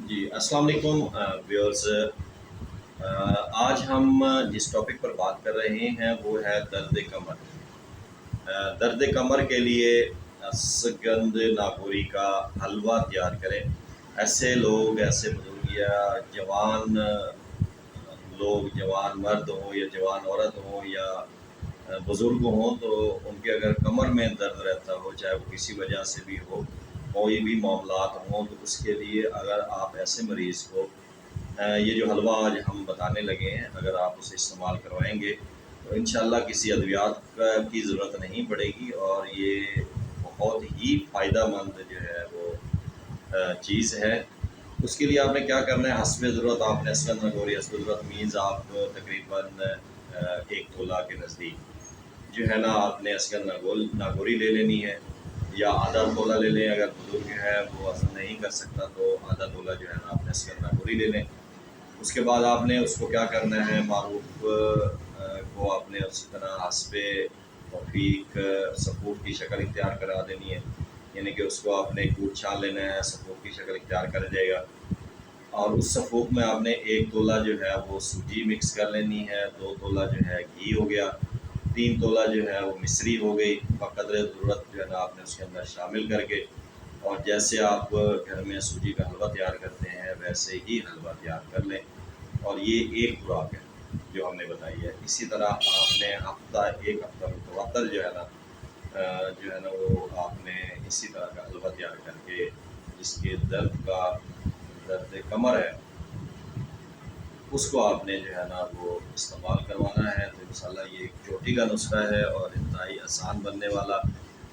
جی السلام علیکم ویورز، آج ہم جس ٹاپک پر بات کر رہے ہیں وہ ہے درد کمر۔ درد کمر کے لیے سگند ناگوری کا حلوہ تیار کریں۔ ایسے لوگ، ایسے بزرگ یا جوان لوگ، جوان مرد ہوں یا جوان عورت ہوں یا بزرگ ہوں، تو ان کے اگر کمر میں درد رہتا ہو، چاہے وہ کسی وجہ سے بھی ہو، کوئی بھی معاملات ہوں، تو اس کے لیے اگر آپ ایسے مریض کو یہ جو حلوہ آج ہم بتانے لگے ہیں، اگر آپ اسے استعمال کروائیں گے تو انشاءاللہ کسی ادویات کی ضرورت نہیں پڑے گی، اور یہ بہت ہی فائدہ مند جو ہے وہ چیز ہے۔ اس کے لیے آپ نے کیا کرنا ہے، حسب ضرورت آپ نے اسکند ناگوری، حسب ضرورت مینز آپ تقریباً 1 تولہ کے نزدیک جو ہے نا آپ نے اسکند ناگوری لے لینی ہے، یا آدھا تولہ لے لیں۔ اگر بزرگ ہے وہ ہضم نہیں کر سکتا تو آدھا تولہ جو ہے نا آپ نے اسکند ناگوری لے لیں۔ اس کے بعد آپ نے اس کو کیا کرنا ہے، معروف کو آپ نے اسی طرح حسب توفیق سفوف کی شکل اختیار کرا دینی ہے، یعنی کہ اس کو آپ نے کوٹ چھان لینا ہے، سفوف کی شکل اختیار کر جائے گا، اور اس سفوف میں آپ نے 1 تولہ جو ہے وہ سوجی مکس کر لینی ہے، 2 تولہ جو ہے گھی ہو گیا، 3 تولہ جو ہے وہ مصری ہو گئی، بقدر ضرورت جو ہے نا آپ نے اس کے اندر شامل کر کے، اور جیسے آپ گھر میں سوجی کا حلوہ تیار کرتے ہیں ویسے ہی حلوہ تیار کر لیں، اور یہ ایک خوراک ہے جو ہم نے بتائی ہے۔ اسی طرح آپ نے ایک ہفتہ متواتر جو ہے نا وہ آپ نے اسی طرح کا حلوہ تیار کر کے، جس کے درد کمر ہے اس کو آپ نے جو ہے نا وہ استعمال کروانا ہے، تو انشاءاللہ یہ ایک چوٹی کا نسخہ ہے اور انتہائی آسان بننے والا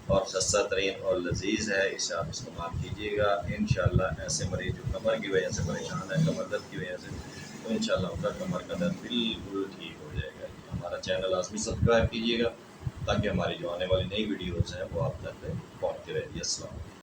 اور سستا ترین اور لذیذ ہے۔ اسے آپ استعمال کیجیے گا، انشاءاللہ ایسے مریض جو کمر کی وجہ سے پریشان ہے، کمر درد کی وجہ سے، تو انشاءاللہ ان کا کمر کا درد بالکل ٹھیک ہو جائے گا۔ ہمارا چینل لازمی سبسکرائب کیجیے گا تاکہ ہماری جو آنے والی نئی ویڈیوز ہیں وہ آپ تک پہنچتی رہے گی۔ السلام علیکم۔